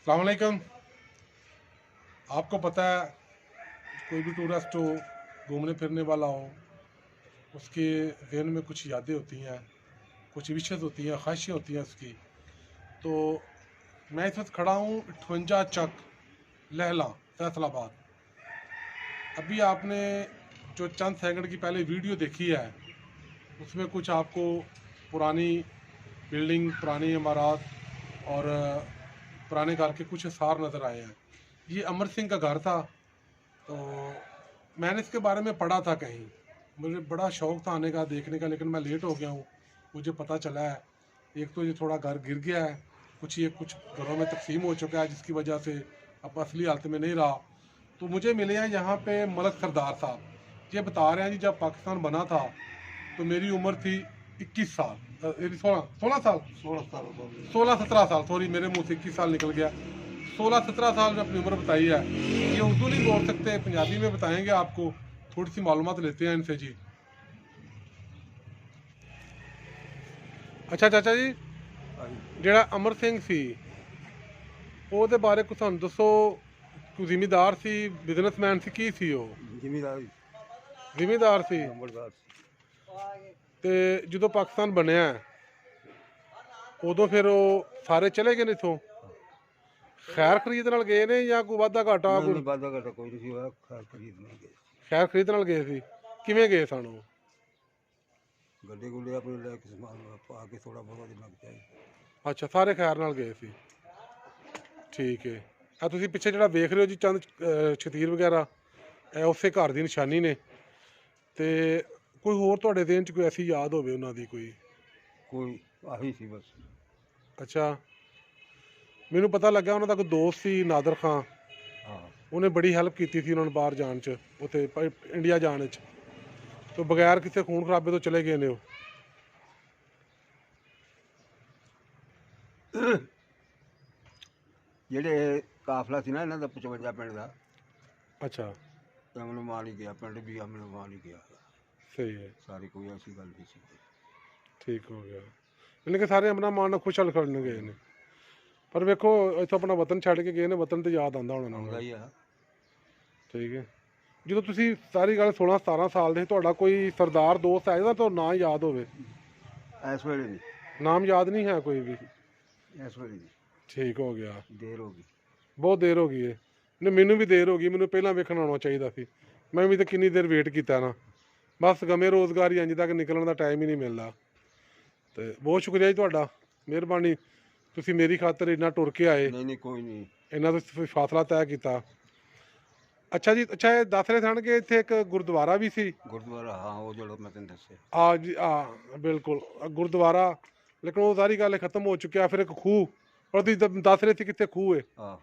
अस्सलाम वालेकुम। आपको पता है कोई भी टूरिस्ट हो, घूमने फिरने वाला हो, उसके जहन में कुछ यादें होती हैं, कुछ विशेज़ होती हैं, ख्वाहिशें होती हैं उसकी। तो मैं इस वक्त खड़ा हूँ 58 चक लहला फैसलाबाद। अभी आपने जो चंद सेकंड की पहले वीडियो देखी है, उसमें कुछ आपको पुरानी बिल्डिंग, पुरानी इमारत और पुराने घर के कुछ आसार नज़र आए हैं। ये अमर सिंह का घर था। तो मैंने इसके बारे में पढ़ा था कहीं, मुझे बड़ा शौक़ था आने का, देखने का, लेकिन मैं लेट हो गया हूँ। मुझे पता चला है एक तो ये थोड़ा घर गिर गया है, कुछ घरों में तकसीम हो चुका है, जिसकी वजह से अब असली हालत में नहीं रहा। तो मुझे मिले हैं यहाँ पे मलक सरदार साहब। ये बता रहे हैं जी, जब पाकिस्तान बना था तो मेरी उम्र थी 21 साल, 16 साल, 16-17 साल, सॉरी मेरे मुँह से 21 साल निकल गया। 16-17 साल में अपनी उम्र बताई है। ये उर्दू नहीं बोल सकते, पंजाबी में बताएंगे आपको। थोड़ी सी मालूमात लेते हैं इनसे जी। अच्छा चाचा जी, ਜਿਹੜਾ ਅਮਰ ਸਿੰਘ ਸੀ ਉਹਦੇ ਬਾਰੇ ਕੁਝ ਸਾਨੂੰ ਦੱਸੋ। ਕੋਈ ਜ਼ਿਮੀਂਦਾਰ ਸੀ, ਬਿਜ਼ਨਸਮੈਨ ਸੀ, ਕੀ ਸੀ ਉਹ? ਜ਼ਿਮੀਂਦਾਰ ਸੀ। ਤੇ ਜਦੋਂ ਪਾਕਿਸਤਾਨ ਬਣਿਆ ਉਦੋਂ ਫਿਰ ਉਹ ਸਾਰੇ ਚਲੇ ਗਏ ਨੇ ਇੱਥੋਂ? ਖੈਰ ਖਰੀਦ ਨਾਲ ਗਏ ਨੇ ਜਾਂ ਕੋਈ ਵਾਧਾ ਘਾਟਾ? ਵਾਧਾ ਘਾਟਾ ਕੋਈ ਨਹੀਂ ਹੋਇਆ, ਖੈਰ ਖਰੀਦ ਨਹੀਂ ਗਏ। ਖੈਰ ਖਰੀਦ ਨਾਲ ਗਏ ਸੀ। ਕਿਵੇਂ ਗਏ ਸਨ ਉਹ? ਗੱਡੇ ਗੁੱਡੇ ਆਪਣੇ ਲੈ ਕੇ ਸਮਾਨ ਪਾ ਕੇ ਥੋੜਾ ਬਹੁਤਾ ਜਿੰਨਾ ਚਾਹੀਦਾ। ਅੱਛਾ, ਸਾਰੇ ਖੈਰ ਨਾਲ ਗਏ ਸੀ। ਠੀਕ ਹੈ। ਆ ਤੁਸੀਂ ਪਿੱਛੇ ਜਿਹੜਾ ਵੇਖ ਰਹੇ ਹੋ ਜੀ, ਚੰਦ ਛਤੀਰ ਵਗੈਰਾ, ਇਹ ਉਸੇ ਘਰ ਦੀ ਨਿਸ਼ਾਨੀ ਨੇ। ਤੇ ਕੋਈ ਹੋਰ ਤੁਹਾਡੇ ਦੇਣ 'ਚ ਕੋਈ ਐਸੀ ਯਾਦ ਹੋਵੇ ਉਹਨਾਂ ਦੀ ਕੋਈ? ਕੋਈ ਆਹੀ ਸੀ ਬਸ। ਅੱਛਾ, ਮੈਨੂੰ ਪਤਾ ਲੱਗਾ ਉਹਨਾਂ ਦਾ ਕੋਈ ਦੋਸਤ ਸੀ ਨਾਦਰ ਖਾਂ, ਹਾਂ, ਉਹਨੇ ਬੜੀ ਹੈਲਪ ਕੀਤੀ ਸੀ ਉਹਨਾਂ ਨੂੰ ਬਾਹਰ ਜਾਣ 'ਚ, ਉੱਥੇ ਇੰਡੀਆ ਜਾਣ 'ਚ। ਤੋਂ ਬਗੈਰ ਕਿਸੇ ਖੂਨ ਖਰਾਬੇ ਤੋਂ ਚਲੇ ਗਏ ਨੇ ਉਹ। ਜਿਹੜੇ ਕਾਫਲਾ ਸੀ ਨਾ ਇਹਨਾਂ ਦਾ 55 ਪਿੰਡ ਦਾ, ਅੱਛਾ, ਅਮਨ ਮਾਨ ਹੀ ਗਿਆ, ਪਿੰਡ ਵੀ ਅਮਨ ਮਾਨ ਹੀ ਗਿਆ। ਸਹੀ ਹੈ, ਸਾਰੀ ਕੋਈ ਐਸੀ ਗੱਲ ਨਹੀਂ ਸੀ। ਠੀਕ ਹੋ ਗਿਆ। ਯਾਨੀ ਕਿ ਸਾਰੇ ਆਪਣਾ ਮਾਣ ਨਾਲ ਖੁਸ਼ਹਾਲ ਖੜਨ ਗਏ ਨੇ। ਪਰ ਵੇਖੋ, ਇੱਥੋਂ ਆਪਣਾ ਵਤਨ ਛੱਡ ਕੇ ਗਏ ਨੇ, ਵਤਨ ਤੇ ਯਾਦ ਆਉਂਦਾ ਹੋਣਾ ਆਉਂਦਾ ਨਾਲ। ਹੀ ਆ। ਠੀਕ ਹੈ। ਜਦੋਂ ਤੁਸੀਂ ਸਾਰੀ ਗੱਲ 16-17 ਸਾਲ ਦੇ, ਤੁਹਾਡਾ ਕੋਈ ਸਰਦਾਰ ਦੋਸਤ ਹੈ ਜਿਹਦਾ ਤੁਹਾਨੂੰ ਨਾਂ ਯਾਦ ਹੋਵੇ? ਇਸ ਵੇਲੇ ਨਹੀਂ, ਨਾਮ ਯਾਦ ਨਹੀਂ ਹੈ ਕੋਈ ਵੀ? ਇਸ ਵੇਲੇ ਨਹੀਂ, ਠੀਕ ਹੋ ਗਿਆ। ਦੇਰ ਹੋ ਗਈ। ਬਹੁਤ ਦੇਰ ਹੋ ਗਈ ਹੈ। ਨਹੀਂ, ਮੈਨੂੰ ਵੀ ਦੇਰ ਹੋ ਗਈ, ਮੈਨੂੰ ਪਹਿਲਾਂ ਵੇਖਣ ਆਉਣਾ ਚਾਹੀਦਾ ਸੀ। ਮੈਂ ਵੀ ਤਾਂ ਕਿੰਨੀ ਦੇਰ ਵੇਟ ਕੀਤਾ ਨਾ, ਬਸ ਗਮੇ ਰੋਜ਼ਗਾਰ ਹੀ ਇੰਜ ਤੱਕ ਨਿਕਲਣ ਦਾ ਟਾਈਮ ਹੀ ਨਹੀਂ ਮਿਲਦਾ। ਤੇ ਬਹੁਤ ਸ਼ੁਕਰੀਆ ਜੀ ਤੁਹਾਡਾ, ਮਿਹਰਬਾਨੀ। ਤੁਸੀਂ ਮੇਰੀ ਖਾਤਰ ਇੰਨਾ ਟੁਰ ਕੇ ਆਏ, ਨਹੀਂ ਕੋਈ ਨਹੀਂ, ਇੰਨਾ ਤੁਸੀਂ ਫਾਸਲਾ ਤੈਅ ਕੀਤਾ। ਅੱਛਾ ਜੀ, ਅੱਛਾ, ਇਹ ਦੱਸ ਰਹੇ ਸਨ ਕਿ ਇੱਥੇ ਇੱਕ ਗੁਰਦੁਆਰਾ ਵੀ ਸੀ। ਗੁਰਦੁਆਰਾ, ਹਾਂ, ਉਹ ਜਿਹੜਾ ਮੈਂ ਤੈਨੂੰ ਦੱਸਿਆ। ਆ ਜੀ, ਬਿਲਕੁਲ ਗੁਰਦੁਆਰਾ, ਲੇਕਿਨ ਉਹ ਸਾਰੀ ਗੱਲ ਖਤਮ ਹੋ ਚੁੱਕਿਆ। ਫਿਰ ਇੱਕ ਖੂਹ, ਪਰ ਤੁਸੀਂ ਦੱਸ ਰਹੇ ਸੀ ਕਿੱਥੇ ਖੂਹ ਹੈ। ਹਾਂ,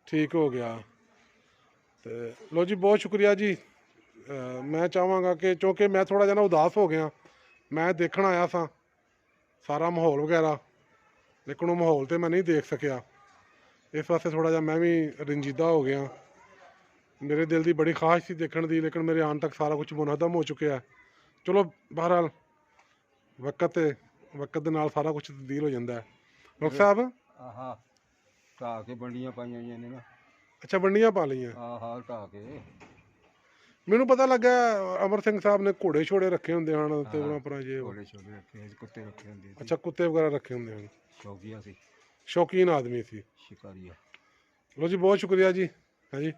ਠੀਕ ਹੋ ਗਿਆ। ਤੇ ਲੋ ਜੀ, ਬਹੁਤ ਸ਼ੁਕਰੀਆ ਜੀ। ਮੈਂ ਚਾਹਾਂਗਾ ਕਿ, ਕਿਉਂਕਿ ਮੈਂ ਥੋੜ੍ਹਾ ਜਿਹਾ ਨਾ ਉਦਾਸ ਹੋ ਗਿਆ, ਮੈਂ ਦੇਖਣ ਆਇਆ ਸਾਂ ਸਾਰਾ ਮਾਹੌਲ ਵਗੈਰਾ, ਲੇਕਿਨ ਉਹ ਮਾਹੌਲ ਤੇ ਮੈਂ ਨਹੀਂ ਦੇਖ ਸਕਿਆ। ਇਸ ਵਾਸਤੇ ਥੋੜ੍ਹਾ ਜਿਹਾ ਮੈਂ ਵੀ ਰੰਜੀਦਾ ਹੋ ਗਿਆ। ਮੇਰੇ ਦਿਲ ਦੀ ਬੜੀ ਖਾਹਿਸ਼ ਸੀ ਦੇਖਣ ਦੀ, ਲੇਕਿਨ ਮੇਰੇ ਆਉਣ ਤੱਕ ਸਾਰਾ ਕੁਝ ਮੁਨਹਦਮ ਹੋ ਚੁੱਕਿਆ। ਚਲੋ ਬਹਰਹਾਲ, ਵਕਤ ਦੇ ਨਾਲ ਸਾਰਾ ਕੁਝ ਤਬਦੀਲ ਹੋ ਜਾਂਦਾ ਹੈ। ਮੁਖ ਸਾਹਿਬ, ਆਹਾ, ਢਾਹ ਕੇ ਬੰਡੀਆਂ ਪਾਈਆਂ ਹੋਈਆਂ ਨੇ ਨਾ। ਅੱਛਾ, ਵੰਡੀਆਂ ਪਾ ਲਈਆਂ। ਆਹਾ, ਢਾਹ ਕੇ। ਮੈਨੂੰ ਪਤਾ ਲੱਗਾ ਅਮਰ ਸਿੰਘ ਸਾਹਿਬ ਨੇ ਘੋੜੇ ਛੋੜੇ ਰੱਖੇ ਹੁੰਦੇ ਹਨ ਤੇ ਉਹਨਾਂ ਪਰ ਜੇ ਘੋੜੇ ਛੋੜੇ ਰੱਖੇ, ਕੁੱਤੇ ਰੱਖੇ ਹੁੰਦੇ ਸੀ। ਅੱਛਾ, ਕੁੱਤੇ ਵਗੈਰਾ ਰੱਖੇ ਹੁੰਦੇ ਹਨ। ਸ਼ੌਕੀਆ ਸੀ, ਸ਼ੌਕੀਨ ਆਦਮੀ ਸੀ, ਸ਼ਿਕਾਰੀਆ। ਲੋ ਜੀ, ਬਹੁਤ ਸ਼ੁਕਰੀਆ ਜੀ। ਹਾਂਜੀ,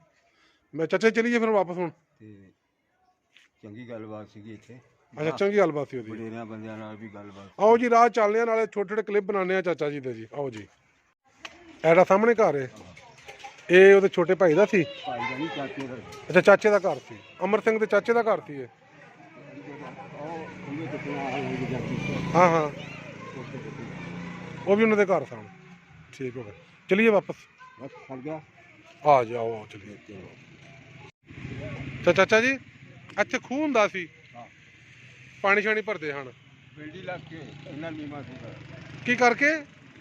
ਮੈਂ ਚਾਚਾ ਚਲੀਏ ਫਿਰ ਵਾਪਸ ਹੁਣ। ਤੇ ਚੰਗੀ ਗੱਲਬਾਤ ਸੀਗੀ ਇੱਥੇ। ਅੱਛਾ, ਚੰਗੀ ਗੱਲਬਾਤ ਸੀ ਉਹਦੀ। ਵਡੇਰਿਆਂ ਬੰਦਿਆਂ ਨਾਲ ਵੀ ਗੱਲਬਾਤ। ਆਓ ਜੀ, ਰਾਹ ਚੱਲਦੇ ਆ, ਨਾਲੇ ਛੋਟੇ ਛੋਟੇ ਕਲਿੱਪ ਬਣਾਉਂਦੇ ਆ ਚਾਚਾ ਜੀ ਦੇ ਜੀ। ਆਓ ਜੀ, ਐਡਾ ਸਾਹਮਣੇ ਘਰ ਹੈ, ਇਹ ਉਹਦੇ ਛੋਟੇ ਭਾਈ ਦਾ ਸੀ। ਭਾਈ ਦਾ ਨਹੀਂ, ਚਾਚੇ ਦਾ। ਅੱਛਾ, ਚਾਚੇ ਦਾ ਘਰ ਸੀ, ਅਮਰ ਸਿੰਘ ਦੇ ਚਾਚੇ ਦਾ ਘਰ ਸੀ ਇਹ। ਹਾਂ ਹਾਂ, ਉਹ ਵੀ ਉਹਨਾਂ ਦੇ ਘਰ ਸਨ। ਠੀਕ ਹੋ ਗਿਆ, ਚਲੀਏ ਵਾਪਸ। ਬਸ ਖੜ ਗਿਆ। ਆ ਜਾਓ, ਆਓ ਚਲੀਏ। ਤਾਂ ਚਾਚਾ ਜੀ, ਇੱਥੇ ਖੂਹ ਹੁੰਦਾ ਸੀ, ਪਾਣੀ ਸ਼ਾਣੀ ਭਰਦੇ ਹਨ। ਪਿੰਡੀ ਲੱਗ ਕੇ ਇਹਨਾਂ ਨੀਮਾ ਸੀਗਾ। ਕੀ ਕਰਕੇ?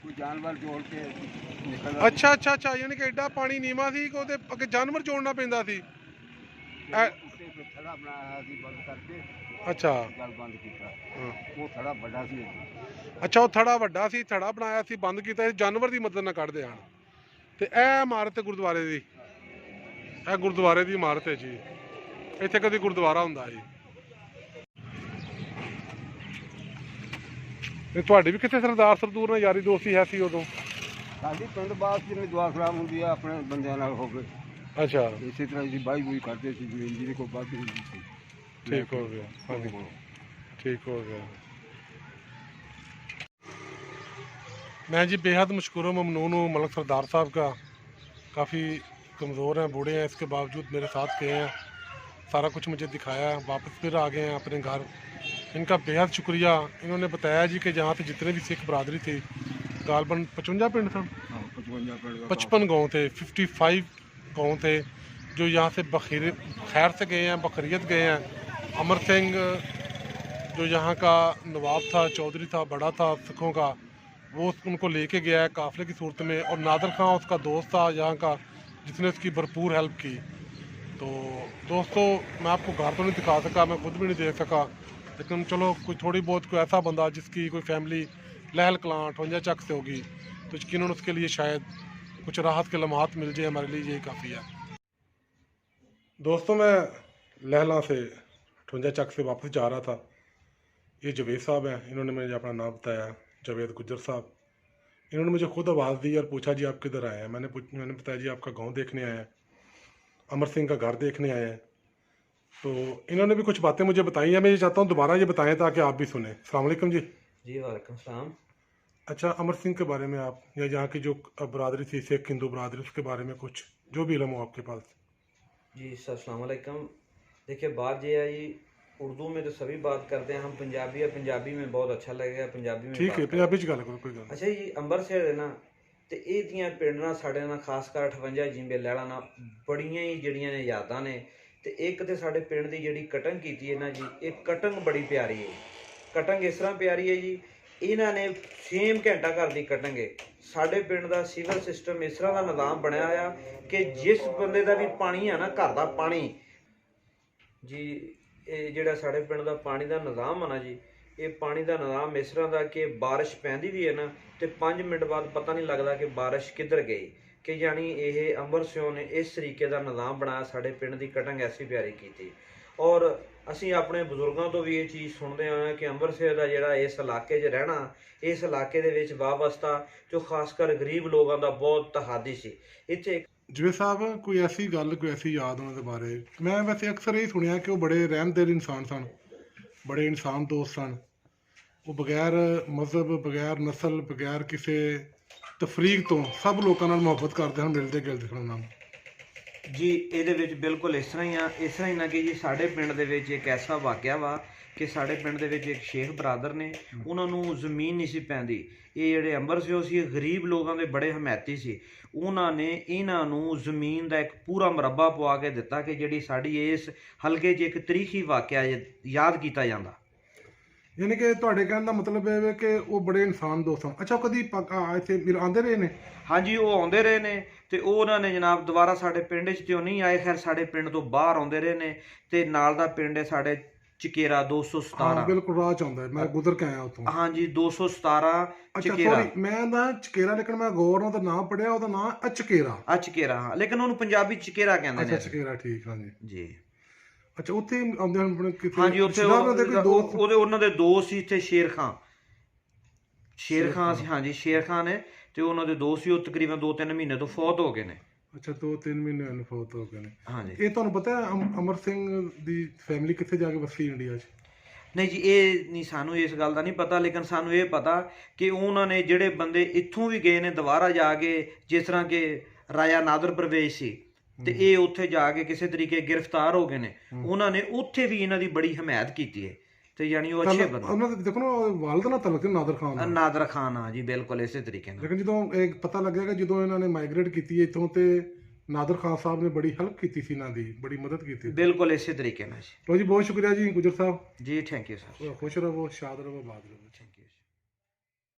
ਕੋਈ ਜਾਨਵਰ ਜੋੜ ਕੇ ਨਿਕਲਦਾ। ਅੱਛਾ ਅੱਛਾ ਅੱਛਾ, ਯਾਨੀ ਕਿ ਐਡਾ ਪਾਣੀ ਨੀਵਾਂ ਸੀ ਕਿ ਉਹਦੇ ਅੱਗੇ ਜਾਨਵਰ ਜੋੜਨਾ ਪੈਂਦਾ ਸੀ। ਉੱਤੇ ਫਿਰ ਥੜਾ ਬਣਾਇਆ ਸੀ ਬੰਦ ਕਰਕੇ। ਅੱਛਾ, ਗੱਲ ਬੰਦ ਕੀਤਾ। ਹਾਂ, ਉਹ ਥੜਾ ਵੱਡਾ ਸੀ। ਅੱਛਾ, ਉਹ ਥੜਾ ਵੱਡਾ ਸੀ, ਥੜਾ ਬਣਾਇਆ ਸੀ, ਬੰਦ ਕੀਤਾ ਸੀ, ਜਾਨਵਰ ਦੀ ਮਦਦ ਨਾਲ ਕੱਢਦੇ ਹਨ। ਤੇ ਇਹ ਇਮਾਰਤ ਹੈ ਗੁਰਦੁਆਰੇ ਦੀ, ਇਹ ਗੁਰਦੁਆਰੇ ਦੀ ਇਮਾਰਤ ਹੈ ਜੀ। ਇੱਥੇ ਕਦੀ ਗੁਰਦੁਆਰਾ ਹੁੰਦਾ ਜੀ। ਤੇ ਤੁਹਾਡੀ ਵੀ ਕਿੱਥੇ ਸਰਦਾਰ ਸਰਦੂਰ ਨਾਲ ਯਾਰੀ ਦੋਸਤੀ ਹੈ ਸੀ ਉਦੋਂ? ਸਾਡੀ ਪਿੰਡ ਬਾਸ ਜਿਵੇਂ ਦੁਆ ਖਰਾਬ ਹੁੰਦੀ ਆ ਆਪਣੇ ਬੰਦਿਆਂ ਨਾਲ ਹੋ ਕੇ, ਅੱਛਾ, ਇਸੇ ਤਰ੍ਹਾਂ ਅਸੀਂ ਬਾਈ ਬੂਈ ਕਰਦੇ ਸੀ, ਜਿਵੇਂ ਜਿਹਦੇ ਕੋਲ ਬਾਕੀ ਹੁੰਦੀ ਸੀ। ठीक हो गया, हाँ जी, ठीक हो गया। मैं जी बेहद मशकूर ममनून हूँ मलक सरदार साहब का। काफ़ी कमज़ोर हैं, बूढ़े हैं, इसके बावजूद मेरे साथ गए हैं, सारा कुछ मुझे दिखाया, वापस फिर आ गए हैं अपने घर। इनका बेहद शुक्रिया। इन्होंने बताया जी कि जहाँ पे जितने भी सिख बरदरी थी, गालबन 55 पिंड था, 55 गाँव थे, 55 गाँव थे जो यहाँ से खैर से गए हैं, बकरियत गए हैं। अमर सिंह जो यहाँ का नवाब था, चौधरी था, बड़ा था सिखों का, वो उनको लेके गया है काफ़िले की सूरत में। और नादर खां उसका दोस्त था यहाँ का, जिसने उसकी भरपूर हेल्प की। तो दोस्तों, मैं आपको घर तो नहीं दिखा सका, मैं खुद भी नहीं देख सका, लेकिन चलो कोई थोड़ी बहुत कोई ऐसा बंदा जिसकी कोई फैमिली लहल कलां 58 चक से होगी, तो यकीनन उसके लिए शायद कुछ राहत के लम्हात मिल जाए, हमारे लिए यही काफ़ी है। दोस्तों, मैं लहला से 58 चक से वापस जा रहा था। ये जावेद साहब हैं, इन्होंने मुझे अपना नाम बताया, जावेद गुज्जर साहब। इन्होंने मुझे खुद आवाज़ दी और पूछा जी आप किधर आए हैं। मैंने बताया जी आपका गांव देखने आए हैं, अमर सिंह का घर देखने आए हैं। तो इन्होंने भी कुछ बातें मुझे बताई हैं, मैं ये चाहता हूँ दोबारा ये बताएं ताकि आप भी सुने। अस्सलाम वालेकुम जी। जी वालेकुम सलाम। अच्छा, अमर सिंह के बारे में आप, या यहाँ की जो बरदरी थी सिख हिंदू बरदरी, उसके बारे में कुछ जो भी इल्म हो आपके पास। जी सर, अस्सलाम वालेकुम। देखिए, बात ये है जी, उर्दू में तो सभी बात करते हैं, हम पंजाबी है, पंजाबी में बहुत अच्छा लगेगा, पंजाबी में ठीक है, पंजाबी च गल करो, कोई गल। अच्छा जी, अंबरसर है ना, ਤੇ ਇਹ ਦੀਆਂ ਪਿੰਡ ਨਾਲ ਸਾਡੇ ਨਾਲ ਖਾਸ ਕਰ 58 ਜਿੰਬੇ ਲੈਲਾ ਨਾਲ ਬੜੀਆਂ ਹੀ ਜਿਹੜੀਆਂ ਨੇ ਯਾਦਾਂ ਨੇ। ਤੇ ਇੱਕ ਤੇ ਸਾਡੇ ਪਿੰਡ ਦੀ ਜਿਹੜੀ ਕਟਿੰਗ ਕੀਤੀ ਹੈ ਨਾ ਜੀ, ਇਹ ਕਟਿੰਗ ਬੜੀ ਪਿਆਰੀ ਹੈ। ਕਟਿੰਗ ਇਸ ਤਰ੍ਹਾਂ ਪਿਆਰੀ ਹੈ ਜੀ, ਇਹਨਾਂ ਨੇ ਸੇਮ ਘੰਟਾ ਘਰ ਦੀ ਕਟਿੰਗ ਹੈ। ਸਾਡੇ ਪਿੰਡ ਦਾ ਸਿਵਲ ਸਿਸਟਮ ਇਸ ਤਰ੍ਹਾਂ ਦਾ ਨਿਜ਼ਾਮ ਬਣਿਆ ਹੋਇਆ ਕਿ ਜਿਸ ਬੰਦੇ ਦਾ ਵੀ ਪਾਣੀ ਆ ਨਾ, ਘਰ ਦਾ ਪਾਣੀ ਜੀ, ਇਹ ਜਿਹੜਾ ਸਾਡੇ ਪਿੰਡ ਦਾ ਪਾਣੀ ਦਾ ਨਿਜ਼ਾਮ ਆ ਨਾ ਜੀ, ਇਹ ਪਾਣੀ ਦਾ ਨਿਜ਼ਾਮ ਇਸ ਤਰ੍ਹਾਂ ਦਾ ਕਿ ਬਾਰਿਸ਼ ਪੈਂਦੀ ਵੀ ਹੈ ਨਾ ਤੇ 5 ਮਿੰਟ ਬਾਅਦ ਪਤਾ ਨਹੀਂ ਲੱਗਦਾ ਕਿ ਬਾਰਿਸ਼ ਕਿੱਧਰ ਗਈ। ਕਿ ਯਾਨੀ ਇਹ ਅੰਮ੍ਰਿਤਸਰ ਨੇ ਇਸ ਤਰੀਕੇ ਦਾ ਨਿਜ਼ਾਮ ਬਣਾਇਆ, ਸਾਡੇ ਪਿੰਡ ਦੀ ਕਟਿੰਗ ਐਸੀ ਪਿਆਰੀ ਕੀਤੀ। ਔਰ ਅਸੀਂ ਆਪਣੇ ਬਜ਼ੁਰਗਾਂ ਤੋਂ ਵੀ ਇਹ ਚੀਜ਼ ਸੁਣਦੇ ਆਏ ਹਾਂ ਕਿ ਅੰਮ੍ਰਿਤਸਰ ਦਾ ਜਿਹੜਾ ਇਸ ਇਲਾਕੇ 'ਚ ਰਹਿਣਾ, ਇਸ ਇਲਾਕੇ ਦੇ ਵਿੱਚ ਵਾਬਸਤਾ ਜੋ ਖਾਸ ਕਰ ਗਰੀਬ ਲੋਕਾਂ ਦਾ ਬਹੁਤ ਤਹਾਦੀ ਸੀ। ਇੱਥੇ ਜਵੇਦ ਸਾਹਿਬ, ਕੋਈ ਐਸੀ ਗੱਲ, ਕੋਈ ਐਸੀ ਯਾਦ ਉਹਨਾਂ ਦੇ ਬਾਰੇ? ਮੈਂ ਵੈਸੇ ਅਕਸਰ ਇਹ ਸੁਣਿਆ ਕਿ ਉਹ ਬੜੇ ਰਹਿਮਦਿਲ ਇਨਸਾਨ ਸਨ, ਬੜੇ ਇਨਸਾਨ ਦੋਸਤ ਸਨ। ਉਹ ਬਗੈਰ ਮਜ਼ਹਬ, ਬਗੈਰ ਨਸਲ, ਬਗੈਰ ਕਿਸੇ ਤਫਰੀਕ ਤੋਂ ਸਭ ਲੋਕਾਂ ਨਾਲ ਮੁਹੱਬਤ ਕਰਦੇ ਹਨ, ਮਿਲਦੇ ਗਿਲਦੇ ਹਨ ਉਹਨਾਂ ਨੂੰ। ਜੀ ਇਹਦੇ ਵਿੱਚ ਬਿਲਕੁਲ ਇਸ ਤਰ੍ਹਾਂ ਹੀ ਆ, ਇਸ ਤਰ੍ਹਾਂ ਹੀ ਨਾ ਕਿ ਜੀ ਸਾਡੇ ਪਿੰਡ ਦੇ ਵਿੱਚ ਇੱਕ ਐਸਾ ਵਾਕਿਆ ਵਾ ਕਿ ਸਾਡੇ ਪਿੰਡ ਦੇ ਵਿੱਚ ਇੱਕ ਸ਼ੇਖ ਬਰਾਦਰ ਨੇ, ਉਹਨਾਂ ਨੂੰ ਜ਼ਮੀਨ ਨਹੀਂ ਸੀ ਪੈਂਦੀ। ਇਹ ਜਿਹੜੇ ਅੰਮ੍ਰਿਤਸਰ ਸੀ, ਗਰੀਬ ਲੋਕਾਂ ਦੇ ਬੜੇ ਹਮਾਇਤੀ ਸੀ। ਉਹਨਾਂ ਨੇ ਇਹਨਾਂ ਨੂੰ ਜ਼ਮੀਨ ਦਾ ਇੱਕ ਪੂਰਾ ਮੁਰੱਬਾ ਪਵਾ ਕੇ ਦਿੱਤਾ ਕਿ ਜਿਹੜੀ ਸਾਡੀ ਇਸ ਹਲਕੇ 'ਚ ਇੱਕ ਤਰੀਖੀ ਵਾਕਿਆ ਯਾਦ ਕੀਤਾ ਜਾਂਦਾ। ਯਾਨੀ ਕਿ ਤੁਹਾਡੇ ਕਹਿਣ ਦਾ ਮਤਲਬ ਇਹ ਹੈ ਕਿ ਉਹ ਬੜੇ ਇਨਸਾਨ ਦੋਸਤ ਹਨ। ਅੱਛਾ, ਉਹ ਕਦੀ ਇੱਥੇ ਫਿਰ ਆਉਂਦੇ ਰਹੇ ਨੇ? ਹਾਂਜੀ, ਉਹ ਆਉਂਦੇ ਰਹੇ ਨੇ ਤੇ ਉਹਨਾਂ ਨੇ ਜਨਾਬ ਦੁਬਾਰਾ ਸਾਡੇ ਪਿੰਡ 'ਚ ਤੇ ਉਹ ਨਹੀਂ ਆਏ, ਖੈਰ ਸਾਡੇ ਪਿੰਡ ਤੋਂ ਬਾਹਰ ਆਉਂਦੇ ਰਹੇ ਨੇ। ਤੇ ਨਾਲ ਦਾ ਪਿੰਡ ਹੈ ਸਾਡੇ ਚਕੇਰਾ 217। ਬਿਲਕੁਲ ਰਾਹ 'ਚ ਆਉਂਦਾ, ਮੈਂ ਗੁਜ਼ਰ ਕੇ ਆਇਆ ਉੱਥੋਂ। ਹਾਂਜੀ, 217 ਚਕੇਰਾ। ਮੈਂ ਨਾ ਚਕੇਰਾ, ਲੇਕਿਨ ਮੈਂ ਗੌਰ ਨਾਲ ਉਹਦਾ ਨਾਮ ਪੜਿਆ, ਉਹਦਾ ਨਾਮ ਚਕੇਰਾ। ਚਕੇਰਾ, ਹਾਂ, ਲੇਕਿਨ ਉਹਨੂੰ ਪੰਜਾਬੀ ਚਕੇਰਾ ਕਹਿੰਦੇ ਨੇ। ਚਕੇਰਾ, ਠੀਕ। ਹਾਂਜੀ ਜੀ। ਅੱਛਾ, ਉੱਥੇ ਆਉਂਦੇ ਹਨ ਕਿਤੇ? ਹਾਂਜੀ, ਉੱਥੇ ਉਹਨਾਂ ਦੇ ਦੋਸਤ ਸੀ ਇੱਥੇ, ਸ਼ੇਰ ਖਾਂ ਸੀ। ਹਾਂਜੀ, ਸ਼ੇਰ ਖਾਂ ਨੇ ਤੇ ਉਹਨਾਂ ਦੇ ਦੋਸਤ ਸੀ। ਉਹ ਤਕਰੀਬਨ 2-3 ਮਹੀਨੇ ਤੋਂ ਫੌਤ ਹੋ ਗਏ ਨੇ। ਅੱਛਾ, 2-3 ਮਹੀਨੇ ਨੂੰ ਫੌਤ ਹੋ ਗਏ ਨੇ। ਹਾਂਜੀ। ਇਹ ਤੁਹਾਨੂੰ ਪਤਾ ਹੈ ਅਮਰ ਸਿੰਘ ਦੀ ਫੈਮਿਲੀ ਕਿੱਥੇ ਜਾ ਕੇ ਵਸੀ ਇੰਡੀਆ 'ਚ? ਨਹੀਂ ਜੀ, ਇਹ ਨਹੀਂ, ਸਾਨੂੰ ਇਸ ਗੱਲ ਦਾ ਨਹੀਂ ਪਤਾ, ਲੇਕਿਨ ਸਾਨੂੰ ਇਹ ਪਤਾ ਕਿ ਉਹਨਾਂ ਨੇ ਜਿਹੜੇ ਬੰਦੇ ਇੱਥੋਂ ਵੀ ਗਏ ਨੇ ਦੁਬਾਰਾ ਜਾ ਕੇ, ਜਿਸ ਤਰ੍ਹਾਂ ਕਿ ਰਾਜਾ ਨਾਦਰ ਪਰਵੇਜ਼ ਸੀ, ਤੇ ਇਹ ਉੱਥੇ ਜਾ ਕੇ ਕਿਸੇ ਤਰੀਕੇ ਗ੍ਰਿਫਤਾਰ ਹੋ ਗਏ ਨੇ। ਉਹਨਾਂ ਨੇ ਉੱਥੇ ਵੀ ਇਹਨਾਂ ਦੀ ਬੜੀ ਹਮਾਇਤ ਕੀਤੀ ਹੈ। ਤੇ ਯਾਨੀ ਉਹ ਅੱਛੇ ਬੰਦੇ। ਉਹਨਾਂ ਦੇ ਦੇਖੋ ਨਾ, ਵਾਲਦ ਨਾਲ ਤਲਕ ਨਾਦਰ ਖਾਨ। ਨਾਦਰ ਖਾਨ, ਹਾਂ ਜੀ, ਬਿਲਕੁਲ ਇਸੇ ਤਰੀਕੇ ਨਾਲ। ਲੇਕਿਨ ਜਦੋਂ ਇਹ ਪਤਾ ਲੱਗਿਆ ਕਿ ਜਦੋਂ ਇਹਨਾਂ ਨੇ ਮਾਈਗ੍ਰੇਟ ਕੀਤੀ ਇੱਥੋਂ, ਤੇ ਨਾਦਰ ਖਾਨ ਸਾਹਿਬ ਨੇ ਬੜੀ ਹੈਲਪ ਕੀਤੀ ਸੀ, ਇਹਨਾਂ ਦੀ ਬੜੀ ਮਦਦ ਕੀਤੀ। ਬਿਲਕੁਲ ਇਸੇ ਤਰੀਕੇ ਨਾਲ ਜੀ। ਲੋ ਜੀ, ਬਹੁਤ ਸ਼ੁਕਰੀਆ ਜੀ ਗੁਜਰ Sahib ji. Thank you sir. ਖੁਸ਼ ਰਹੋ, ਸ਼ਾਦ ਰਹੋ, ਬਾਦ ਰਹੋ।